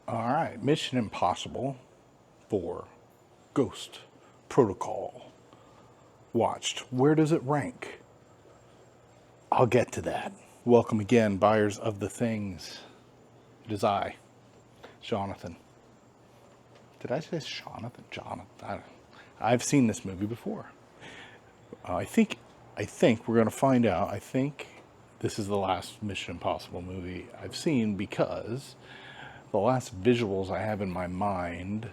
All right, Mission Impossible 4 Ghost Protocol. Watched. Where does it rank? I'll get to that. Welcome again, buyers of the things. It is I, Jonathan. Did I say Jonathan? Jonathan. I've seen this movie before. I think we're going to find out. I think this is the last Mission Impossible movie I've seen because the last visuals I have in my mind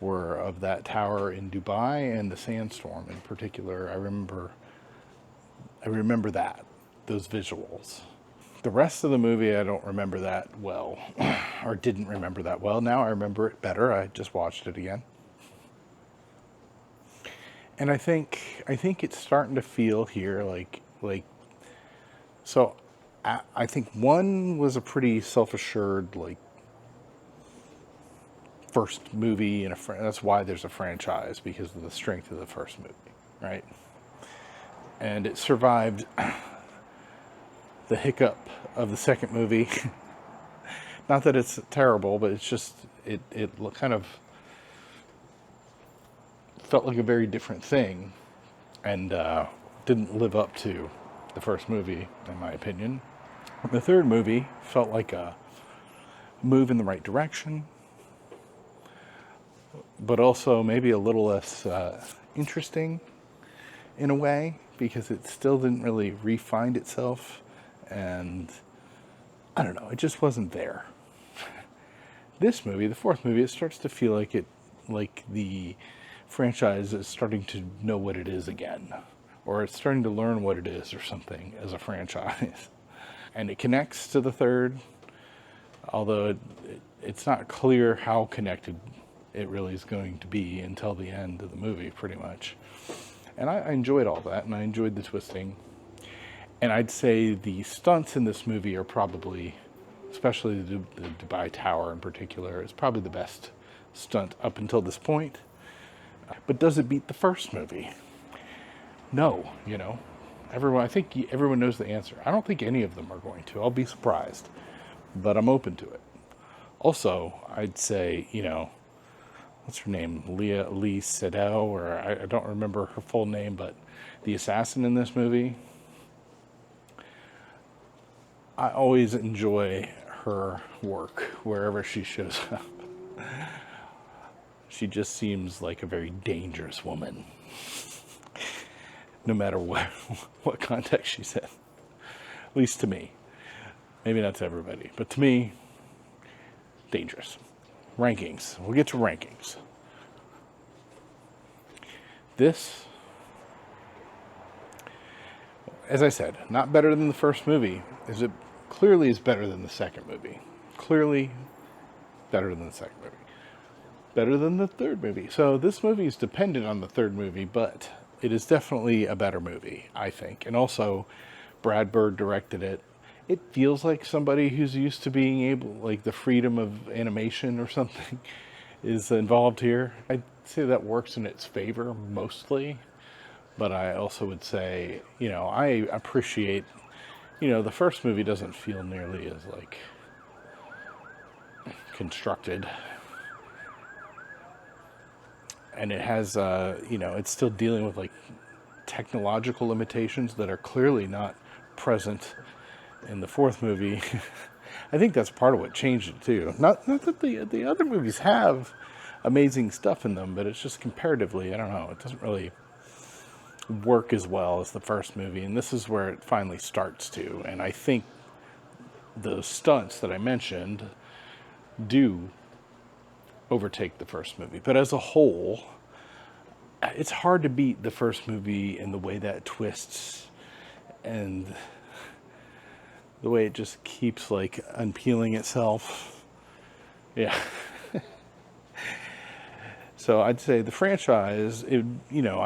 were of that tower in Dubai and the sandstorm in particular. I remember those visuals. The rest of the movie I don't remember that well, or didn't remember that well. Now I remember it better. I just watched it again. And I think it's starting to feel here like so I think one was a pretty self-assured like first movie in that's why there's a franchise, because of the strength of the first movie, right? And it survived the hiccup of the second movie. Not that it's terrible, but it's just it kind of felt like a very different thing, and didn't live up to the first movie, in my opinion. The third movie felt like a move in the right direction, but also maybe a little less interesting in a way, because it still didn't really re-find itself, and I don't know, it just wasn't there. This movie, the fourth movie, it starts to feel like the franchise is starting to know what it is again, or it's starting to learn what it is or something as a franchise. And it connects to the third, although it's not clear how connected it really is going to be until the end of the movie, pretty much. And I enjoyed all that, and I enjoyed the twisting. And I'd say the stunts in this movie are probably, especially the Dubai Tower in particular, is probably the best stunt up until this point. But does it beat the first movie? No, I think everyone knows the answer. I don't think any of them are going to. I'll be surprised, but I'm open to it. Also, I'd say, what's her name? Lee Sedell, or I don't remember her full name, but the assassin in this movie, I always enjoy her work wherever she shows up. She just seems like a very dangerous woman, no matter what context she's in. At least to me. Maybe not to everybody, but to me, dangerous. Rankings. We'll get to rankings. This, as I said, not better than the first movie. It clearly is better than the second movie. Clearly better than the second movie. Better than the third movie. So this movie is dependent on the third movie, but it is definitely a better movie, I think. And also, Brad Bird directed it. It feels like somebody who's used to being able, like the freedom of animation or something, is involved here. I'd say that works in its favor mostly, but I also would say, I appreciate, the first movie doesn't feel nearly as like constructed. And it has, it's still dealing with like technological limitations that are clearly not present in the fourth movie. I think that's part of what changed it too. Not that the other movies have amazing stuff in them, but it's just comparatively, I don't know, it doesn't really work as well as the first movie. And this is where it finally starts to. And I think the stunts that I mentioned do overtake the first movie. But as a whole, it's hard to beat the first movie in the way that it twists and the way it just keeps like unpeeling itself. Yeah. So I'd say the franchise, I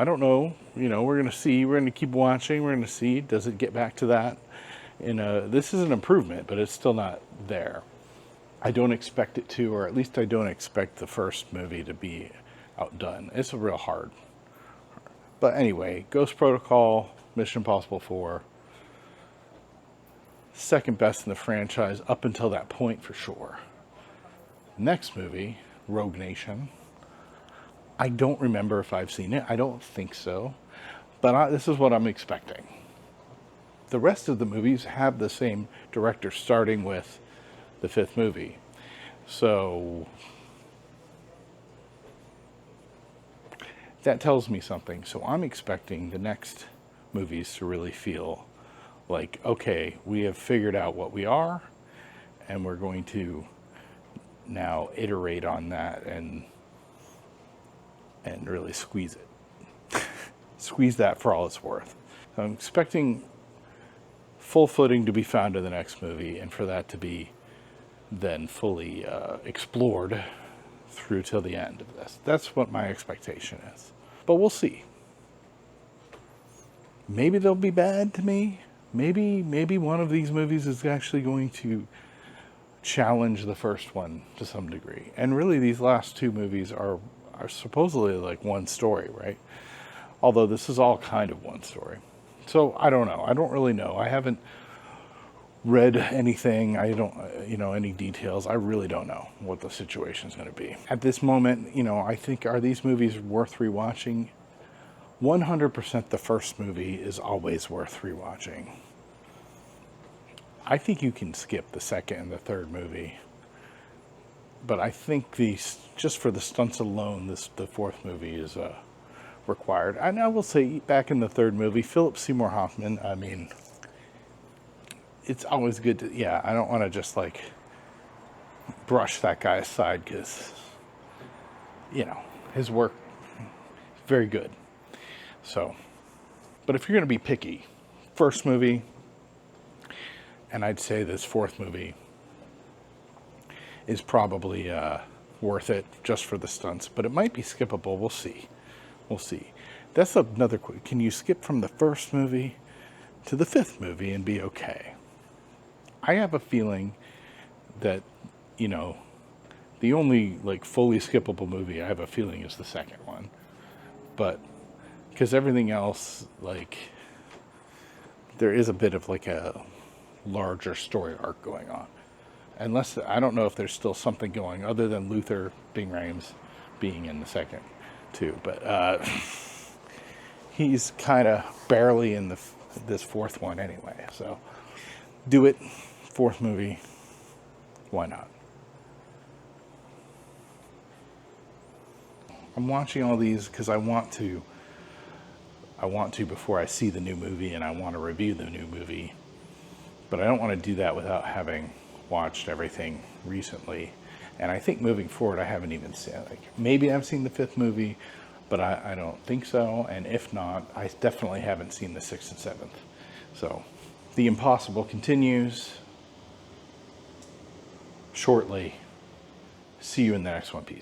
don't know, we're going to see, we're going to keep watching, we're going to see, does it get back to that? This is an improvement, but it's still not there. I don't expect it to, or at least I don't expect the first movie to be outdone. It's a real hard. But anyway, Ghost Protocol, Mission Impossible 4, second best in the franchise up until that point for sure. Next movie, Rogue Nation. I don't remember if I've seen it. I don't think so. But this is what I'm expecting. The rest of the movies have the same director, starting with the fifth movie. So that tells me something. So I'm expecting the next movies to really feel like, okay, we have figured out what we are, and we're going to now iterate on that and really squeeze it. Squeeze that for all it's worth. So I'm expecting full footing to be found in the next movie, and for that to be then fully explored through till the end of this. That's what my expectation is. But we'll see. Maybe they'll be bad to me. Maybe one of these movies is actually going to challenge the first one to some degree. And really, these last two movies are supposedly like one story, right? Although this is all kind of one story. So I don't know. I don't really know. I haven't read anything. I don't, any details. I really don't know what the situation is going to be. At this moment, I think, are these movies worth rewatching? 100% the first movie is always worth rewatching. I think you can skip the second and the third movie. But I think just for the stunts alone, the fourth movie is required. And I will say, back in the third movie, Philip Seymour Hoffman, I mean, it's always good to, I don't want to just like brush that guy aside because, his work, very good. So, but if you're going to be picky, first movie, and I'd say this fourth movie is probably worth it just for the stunts, but it might be skippable. We'll see. We'll see. That's another quick. Can you skip from the first movie to the fifth movie and be okay? I have a feeling that, the only like fully skippable movie I have a feeling is the second one. But because everything else, like, there is a bit of like a larger story arc going on. Unless, I don't know if there's still something going other than Luther Bing Rames being in the second too. But he's kind of barely in this fourth one anyway. So do it. Fourth movie. Why not? I'm watching all these because I want to before I see the new movie, and I want to review the new movie. But I don't want to do that without having watched everything recently. And I think moving forward, I haven't even seen, maybe I've seen the fifth movie, but I don't think so. And if not, I definitely haven't seen the sixth and seventh. So the impossible continues shortly. See you in the next one. Peace.